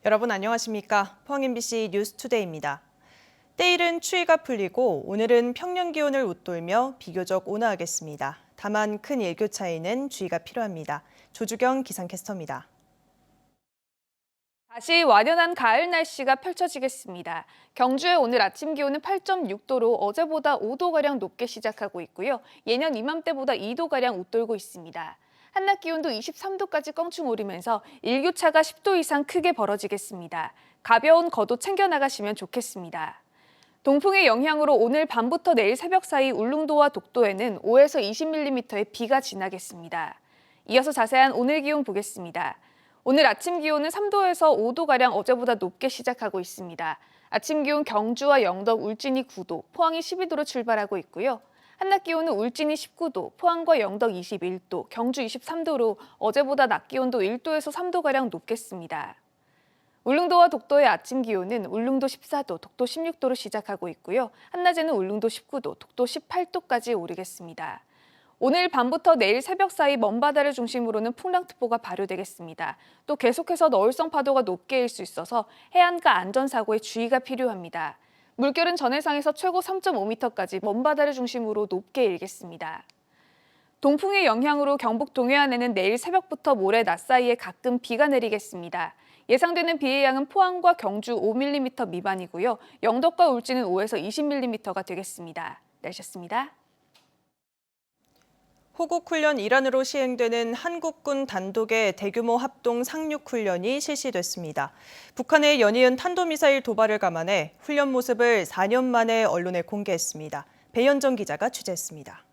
여러분 안녕하십니까? 포항 MBC 뉴스투데이입니다. 때일은 추위가 풀리고 오늘은 평년 기온을 웃돌며 비교적 온화하겠습니다. 다만 큰 일교 차이는 주의가 필요합니다. 조주경 기상캐스터입니다. 다시 완연한 가을 날씨가 펼쳐지겠습니다. 경주의 오늘 아침 기온은 8.6도로 어제보다 5도가량 높게 시작하고 있고요. 예년 이맘때보다 2도가량 웃돌고 있습니다. 한낮 기온도 23도까지 껑충 오르면서 일교차가 10도 이상 크게 벌어지겠습니다. 가벼운 겉옷 챙겨 나가시면 좋겠습니다. 동풍의 영향으로 오늘 밤부터 내일 새벽 사이 울릉도와 독도에는 5에서 20mm의 비가 지나겠습니다. 이어서 자세한 오늘 기온 보겠습니다. 오늘 아침 기온은 3도에서 5도가량 어제보다 높게 시작하고 있습니다. 아침 기온 경주와 영덕, 울진이 9도, 포항이 12도로 출발하고 있고요. 한낮 기온은 울진이 19도, 포항과 영덕 21도, 경주 23도로 어제보다 낮 기온도 1도에서 3도가량 높겠습니다. 울릉도와 독도의 아침 기온은 울릉도 14도, 독도 16도로 시작하고 있고요. 한낮에는 울릉도 19도, 독도 18도까지 오르겠습니다. 오늘 밤부터 내일 새벽 사이 먼바다를 중심으로는 풍랑특보가 발효되겠습니다. 또 계속해서 너울성 파도가 높게 일 수 있어서 해안가 안전사고에 주의가 필요합니다. 물결은 전해상에서 최고 3.5m까지 먼바다를 중심으로 높게 일겠습니다. 동풍의 영향으로 경북 동해안에는 내일 새벽부터 모레 낮 사이에 가끔 비가 내리겠습니다. 예상되는 비의 양은 포항과 경주 5mm 미만이고요. 영덕과 울진은 5에서 20mm가 되겠습니다. 날씨였습니다. 호국훈련 일환으로 시행되는 한국군 단독의 대규모 합동 상륙훈련이 실시됐습니다. 북한의 연이은 탄도미사일 도발을 감안해 훈련 모습을 4년 만에 언론에 공개했습니다. 배현정 기자가 취재했습니다.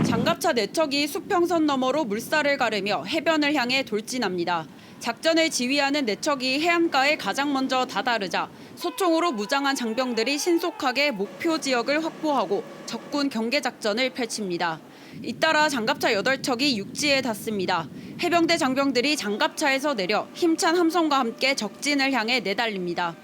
장갑차 4척이 수평선 너머로 물살을 가르며 해변을 향해 돌진합니다. 작전을 지휘하는 4척이 해안가에 가장 먼저 다다르자 소총으로 무장한 장병들이 신속하게 목표 지역을 확보하고 적군 경계 작전을 펼칩니다. 잇따라 장갑차 8척이 육지에 닿습니다. 해병대 장병들이 장갑차에서 내려 힘찬 함성과 함께 적진을 향해 내달립니다.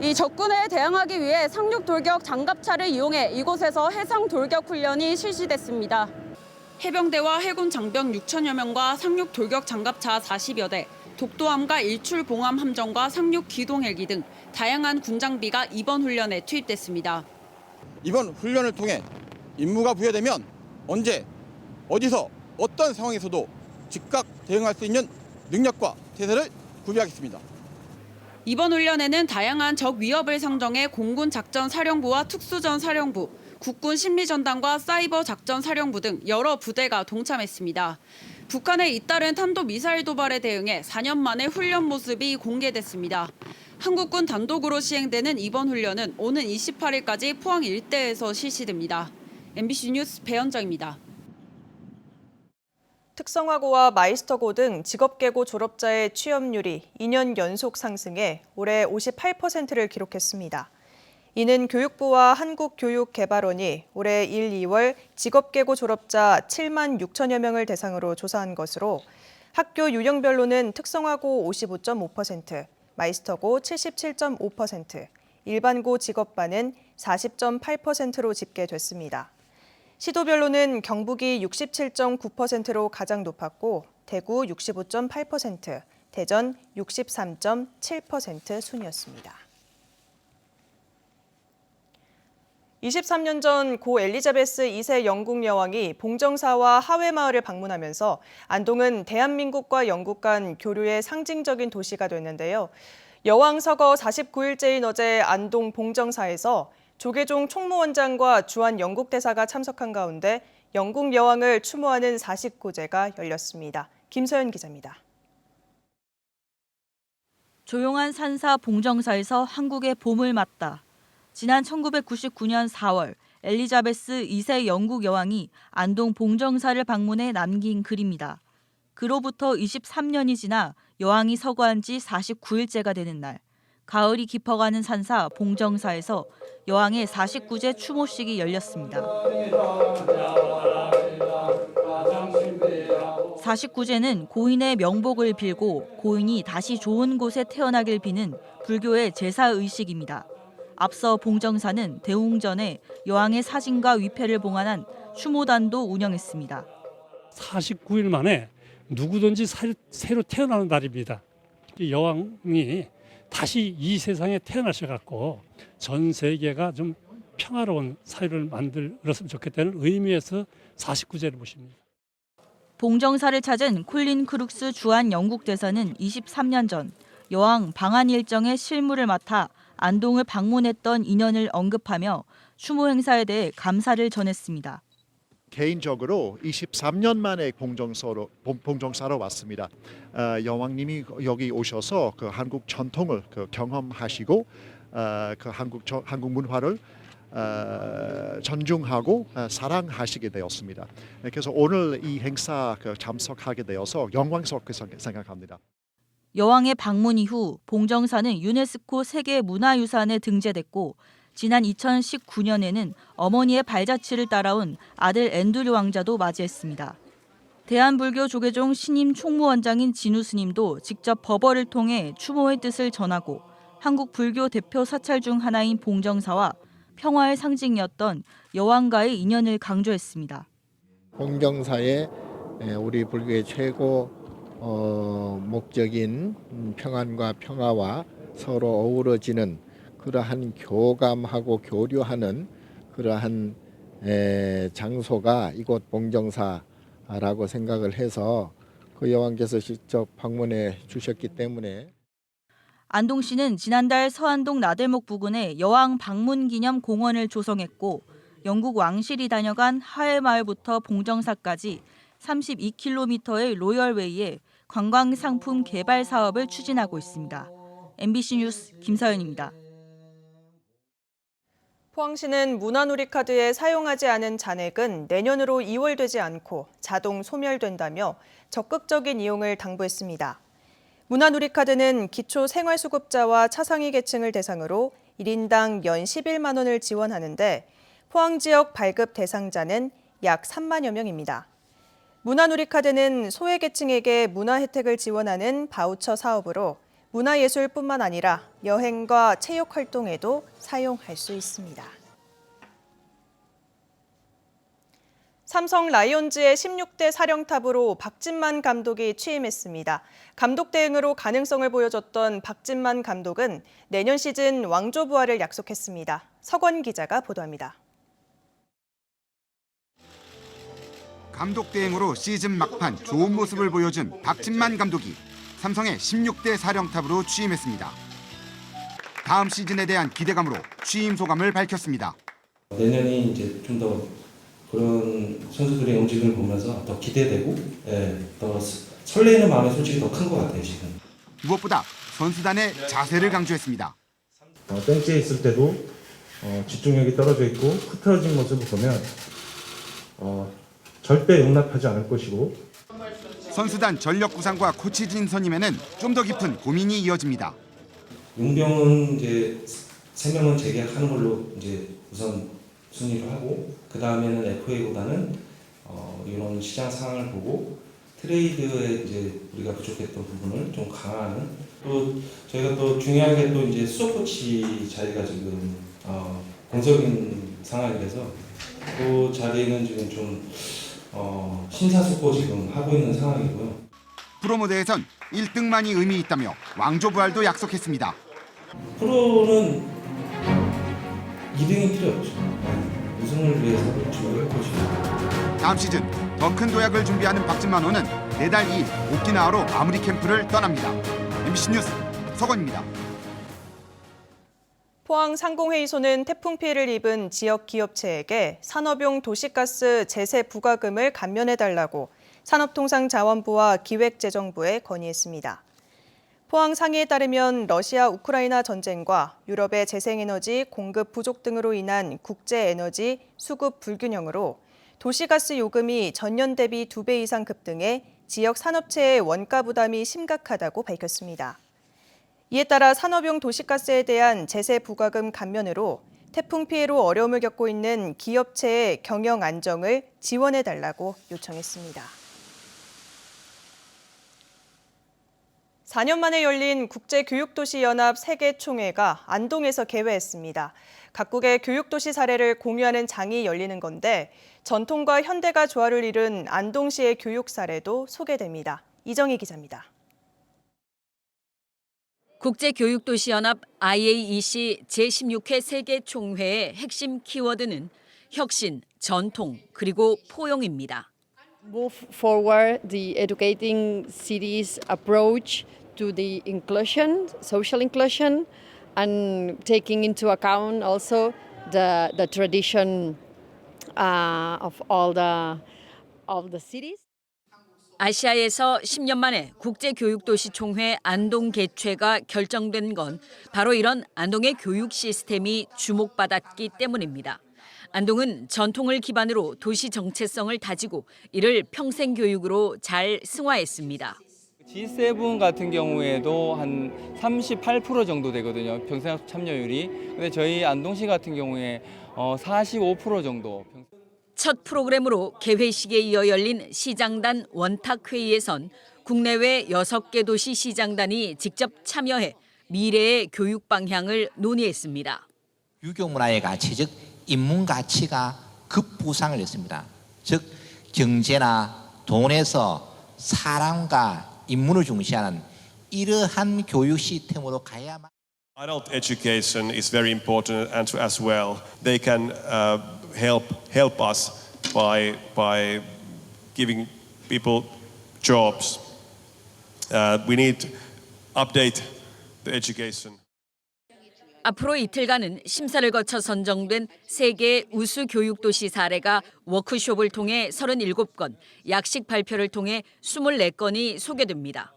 이 적군에 대항하기 위해 상륙 돌격 장갑차를 이용해 이곳에서 해상 돌격 훈련이 실시됐습니다. 해병대와 해군 장병 6천여 명과 상륙 돌격 장갑차 40여 대, 독도함과 일출 봉함 함정과 상륙 기동 헬기 등 다양한 군 장비가 이번 훈련에 투입됐습니다. 이번 훈련을 통해 임무가 부여되면 언제, 어디서, 어떤 상황에서도 즉각 대응할 수 있는 능력과 태세를 구비하겠습니다. 이번 훈련에는 다양한 적 위협을 상정해 공군 작전사령부와 특수전사령부, 국군 심리전단과 사이버 작전사령부 등 여러 부대가 동참했습니다. 북한의 잇따른 탄도미사일 도발에 대응해 4년 만에 훈련 모습이 공개됐습니다. 한국군 단독으로 시행되는 이번 훈련은 오는 28일까지 포항 일대에서 실시됩니다. MBC 뉴스 배현정입니다. 특성화고와 마이스터고 등 직업계고 졸업자의 취업률이 2년 연속 상승해 올해 58%를 기록했습니다. 이는 교육부와 한국교육개발원이 올해 1, 2월 직업계고 졸업자 7만 6천여 명을 대상으로 조사한 것으로 학교 유형별로는 특성화고 55.5%, 마이스터고 77.5%, 일반고 직업반은 40.8%로 집계됐습니다. 시도별로는 경북이 67.9%로 가장 높았고 대구 65.8%, 대전 63.7% 순이었습니다. 23년 전 고 엘리자베스 2세 영국 여왕이 봉정사와 하회마을을 방문하면서 안동은 대한민국과 영국 간 교류의 상징적인 도시가 됐는데요. 여왕 서거 49일째인 어제 안동 봉정사에서 조계종 총무원장과 주한 영국 대사가 참석한 가운데 영국 여왕을 추모하는 사식고제가 열렸습니다. 김서연 기자입니다. 조용한 산사 봉정사에서 한국의 봄을 맞다. 지난 1999년 4월 엘리자베스 2세 영국 여왕이 안동 봉정사를 방문해 남긴 글입니다. 그로부터 23년이 지나 여왕이 서거한 지 49일째가 되는 날, 가을이 깊어가는 산사 봉정사에서 여왕의 49제 추모식이 열렸습니다. 49제는 고인의 명복을 빌고 고인이 다시 좋은 곳에 태어나길 비는 불교의 제사의식입니다. 앞서 봉정사는 대웅전에 여왕의 사진과 위패를 봉안한 추모단도 운영했습니다. 49일 만에 누구든지 새로 태어나는 날입니다. 여왕이 다시 이 세상에 태어나셔갖고 전 세계가 좀 평화로운 사회를 만들었으면 좋겠다는 의미에서 49제를 모십니다. 봉정사를 찾은 콜린 크룩스 주한 영국 대사는 23년 전 여왕 방한 일정의 실무를 맡아 안동을 방문했던 인연을 언급하며 추모 행사에 대해 감사를 전했습니다. 개인적으로 23년 만에 봉정사로 왔습니다. 여왕님이 여기 오셔서 그 한국 전통을 경험하시고 그 한국 문화를 존중하고 사랑하시게 되었습니다. 그래서 오늘 이 행사 참석하게 되어서 영광스럽게 생각합니다. 여왕의 방문 이후 봉정사는 유네스코 세계문화유산에 등재됐고 지난 2019년에는 어머니의 발자취를 따라온 아들 앤드류 왕자도 맞이했습니다. 대한불교 조계종 신임 총무원장인 진우 스님도 직접 법어를 통해 추모의 뜻을 전하고 한국 불교 대표 사찰 중 하나인 봉정사와 평화의 상징이었던 여왕과의 인연을 강조했습니다. 봉정사의 우리 불교의 최고 목적인 평안과 평화와 서로 어우러지는 그러한 교감하고 교류하는 그러한 장소가 이곳 봉정사라고 생각을 해서 그 여왕께서 직접 방문해 주셨기 때문에 안동시는 지난달 서안동 나들목 부근에 여왕 방문 기념 공원을 조성했고 영국 왕실이 다녀간 하회마을부터 봉정사까지 32km의 로열웨이에 관광상품 개발 사업을 추진하고 있습니다. MBC 뉴스 김서연입니다. 포항시는 문화누리카드에 사용하지 않은 잔액은 내년으로 이월되지 않고 자동 소멸된다며 적극적인 이용을 당부했습니다. 문화누리카드는 기초생활수급자와 차상위 계층을 대상으로 1인당 연 11만 원을 지원하는데 포항 지역 발급 대상자는 약 3만여 명입니다. 문화누리카드는 소외계층에게 문화 혜택을 지원하는 바우처 사업으로 문화예술뿐만 아니라 여행과 체육 활동에도 사용할 수 있습니다. 삼성 라이온즈의 16대 사령탑으로 박진만 감독이 취임했습니다. 감독 대행으로 가능성을 보여줬던 박진만 감독은 내년 시즌 왕조 부활을 약속했습니다. 석원 기자가 보도합니다. 감독 대행으로 시즌 막판 좋은 모습을 보여준 박진만 감독이 삼성의 16대 사령탑으로 취임했습니다. 다음 시즌에 대한 기대감으로 취임 소감을 밝혔습니다. 내년이 이제 좀 더 그런 선수들의 움직임을 보면서 더 기대되고 더 설레이는 마음이 솔직히 더 큰 것 같아요 지금. 무엇보다 선수단의 자세를 강조했습니다. 벤치에 있을 때도 집중력이 떨어져 있고 흐트러진 모습을 보면 절대 용납하지 않을 것이고. 선수단 전력 구상과 코치진 선임에는 좀 더 깊은 고민이 이어집니다. 용병은 이제 3명은 재계약하는 걸로 이제 우선 순위를 하고 그 다음에는 FA보다는 이런 시장 상황을 보고 트레이드에 이제 우리가 부족했던 부분을 좀 강화하는 또 저희가 또 중요한 게 또 이제 수석코치 자리가 지금 공석인 상황이라서 그 자리는 지금 좀 심사숙고 지금 하고 있는 상황이고요. 프로무대에선 1등만이 의미 있다며 왕조 부활도 약속했습니다. 프로는 2등이 필요 없죠. 우승을 위해서 준비할 것이고. 다음 시즌 더 큰 도약을 준비하는 박진만호는 내달 2일 오키나와로 마무리 캠프를 떠납니다. MBC 뉴스 석원입니다. 포항 상공회의소는 태풍 피해를 입은 지역 기업체에게 산업용 도시가스 제세 부과금을 감면해달라고 산업통상자원부와 기획재정부에 건의했습니다. 포항 상의에 따르면 러시아 우크라이나 전쟁과 유럽의 재생에너지 공급 부족 등으로 인한 국제에너지 수급 불균형으로 도시가스 요금이 전년 대비 2배 이상 급등해 지역 산업체의 원가 부담이 심각하다고 밝혔습니다. 이에 따라 산업용 도시가스에 대한 제세 부과금 감면으로 태풍 피해로 어려움을 겪고 있는 기업체의 경영 안정을 지원해달라고 요청했습니다. 4년 만에 열린 국제교육도시연합 세계총회가 안동에서 개회했습니다. 각국의 교육도시 사례를 공유하는 장이 열리는 건데 전통과 현대가 조화를 이룬 안동시의 교육 사례도 소개됩니다. 이정희 기자입니다. 국제교육도시연합 IAEC 제16회 세계총회의 핵심 키워드는 혁신, 전통, 그리고 포용입니다. Move forward the educating cities approach to the inclusion, social inclusion, and taking into account also the tradition of all the cities. 아시아에서 10년 만에 국제교육도시 총회 안동 개최가 결정된 건 바로 이런 안동의 교육 시스템이 주목받았기 때문입니다. 안동은 전통을 기반으로 도시 정체성을 다지고 이를 평생 교육으로 잘 승화했습니다. G7 같은 경우에도 한 38% 정도 되거든요. 평생 참여율이. 근데 저희 안동시 같은 경우에 45% 정도. 첫 프로그램으로 개회식에 이어 열린 시장단 원탁회의에선 국내외 6개 도시 시장단이 직접 참여해 미래의 교육 방향을 논의했습니다. 유교 문화의 가치, 즉 인문 가치가 급부상을 했습니다. 즉 경제나 돈에서 사람과 인문을 중시하는 이러한 교육 시스템으로 가야만. Adult education is very important and as well they can help us by giving people jobs. We need to update the education. 앞으로 이틀간은 심사를 거쳐 선정된 세계 우수 교육도시 사례가 워크숍을 통해 37건, 약식 발표를 통해 24건이 소개됩니다.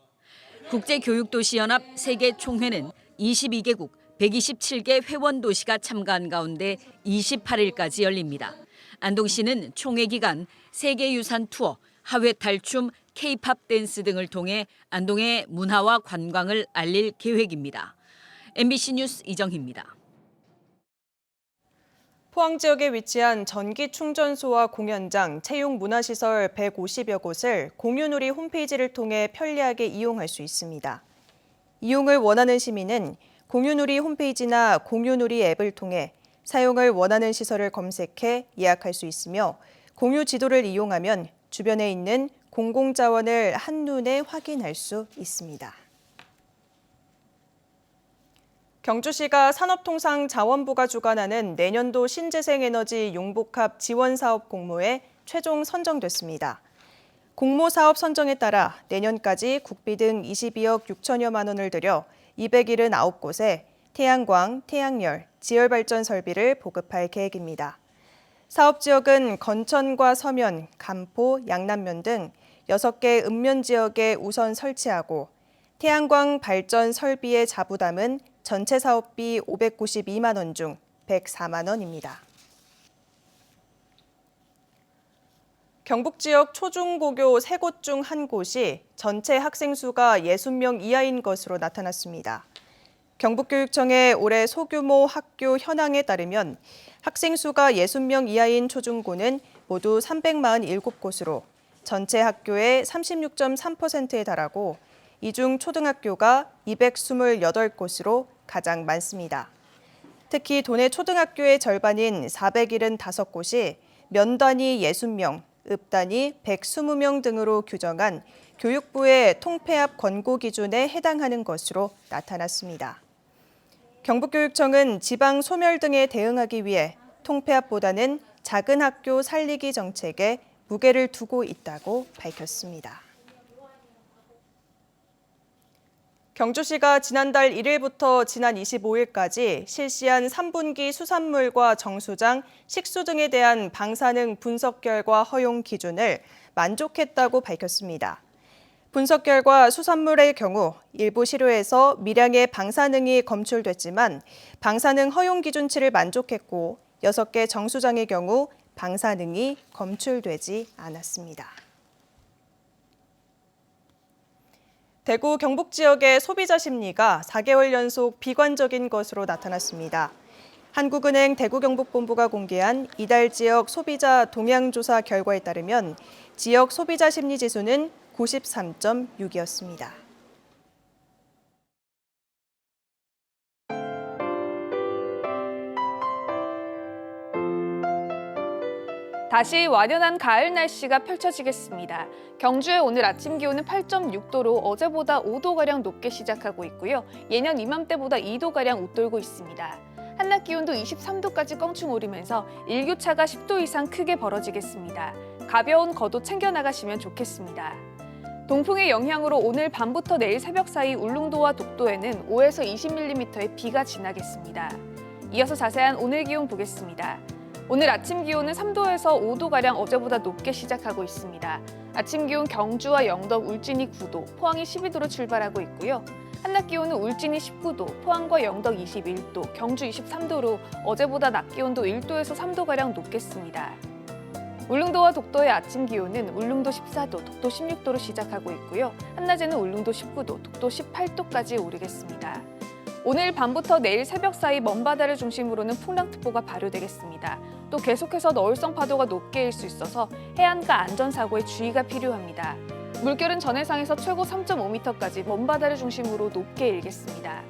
국제교육도시연합 세계총회는 22개국 127개 회원도시가 참가한 가운데 28일까지 열립니다. 안동시는 총회 기간 세계유산 투어, 하회 탈춤, K-팝 댄스 등을 통해 안동의 문화와 관광을 알릴 계획입니다. MBC 뉴스 이정희입니다. 포항 지역에 위치한 전기 충전소와 공연장, 채용 문화시설 150여 곳을 공유누리 홈페이지를 통해 편리하게 이용할 수 있습니다. 이용을 원하는 시민은 공유누리 홈페이지나 공유누리 앱을 통해 사용을 원하는 시설을 검색해 예약할 수 있으며 공유 지도를 이용하면 주변에 있는 공공자원을 한눈에 확인할 수 있습니다. 경주시가 산업통상자원부가 주관하는 내년도 신재생에너지 용복합 지원사업 공모에 최종 선정됐습니다. 공모 사업 선정에 따라 내년까지 국비 등 22억 6천여만 원을 들여 279곳에 태양광, 태양열, 지열발전 설비를 보급할 계획입니다. 사업 지역은 건천과 서면, 간포, 양남면 등 6개 읍면 지역에 우선 설치하고 태양광 발전 설비의 자부담은 전체 사업비 592만 원 중 104만 원입니다. 경북 지역 초중고교 3곳 중 1곳이 전체 학생 수가 60명 이하인 것으로 나타났습니다. 경북교육청의 올해 소규모 학교 현황에 따르면 학생 수가 60명 이하인 초중고는 모두 347곳으로 전체 학교의 36.3%에 달하고 이 중 초등학교가 228곳으로 가장 많습니다. 특히 도내 초등학교의 절반인 475곳이 면 단위 60명, 읍 단위 120명 등으로 규정한 교육부의 통폐합 권고 기준에 해당하는 것으로 나타났습니다. 경북교육청은 지방 소멸 등에 대응하기 위해 통폐합보다는 작은 학교 살리기 정책에 무게를 두고 있다고 밝혔습니다. 경주시가 지난달 1일부터 지난 25일까지 실시한 3분기 수산물과 정수장, 식수 등에 대한 방사능 분석 결과 허용 기준을 만족했다고 밝혔습니다. 분석 결과 수산물의 경우 일부 시료에서 미량의 방사능이 검출됐지만 방사능 허용 기준치를 만족했고 6개 정수장의 경우 방사능이 검출되지 않았습니다. 대구 경북 지역의 소비자 심리가 4개월 연속 비관적인 것으로 나타났습니다. 한국은행 대구경북본부가 공개한 이달 지역 소비자 동향조사 결과에 따르면 지역 소비자 심리 지수는 93.6이었습니다. 다시 완연한 가을 날씨가 펼쳐지겠습니다. 경주의 오늘 아침 기온은 8.6도로 어제보다 5도가량 높게 시작하고 있고요. 예년 이맘때보다 2도가량 웃돌고 있습니다. 한낮 기온도 23도까지 껑충 오르면서 일교차가 10도 이상 크게 벌어지겠습니다. 가벼운 겉옷 챙겨 나가시면 좋겠습니다. 동풍의 영향으로 오늘 밤부터 내일 새벽 사이 울릉도와 독도에는 5에서 20mm의 비가 지나겠습니다. 이어서 자세한 오늘 기온 보겠습니다. 오늘 아침 기온은 3도에서 5도가량 어제보다 높게 시작하고 있습니다. 아침 기온 경주와 영덕, 울진이 9도, 포항이 12도로 출발하고 있고요. 한낮 기온은 울진이 19도, 포항과 영덕 21도, 경주 23도로 어제보다 낮 기온도 1도에서 3도가량 높겠습니다. 울릉도와 독도의 아침 기온은 울릉도 14도, 독도 16도로 시작하고 있고요. 한낮에는 울릉도 19도, 독도 18도까지 오르겠습니다. 오늘 밤부터 내일 새벽 사이 먼바다를 중심으로는 풍랑특보가 발효되겠습니다. 또 계속해서 너울성 파도가 높게 일 수 있어서 해안가 안전사고에 주의가 필요합니다. 물결은 전해상에서 최고 3.5m까지 먼바다를 중심으로 높게 일겠습니다.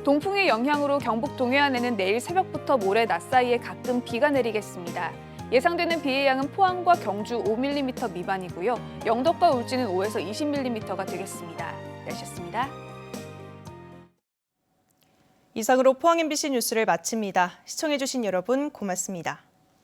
동풍의 영향으로 경북 동해안에는 내일 새벽부터 모레 낮 사이에 가끔 비가 내리겠습니다. 예상되는 비의 양은 포항과 경주 5mm 미만이고요. 영덕과 울진은 5에서 20mm가 되겠습니다. 날씨였습니다. 이상으로 포항 MBC 뉴스를 마칩니다. 시청해주신 여러분 고맙습니다.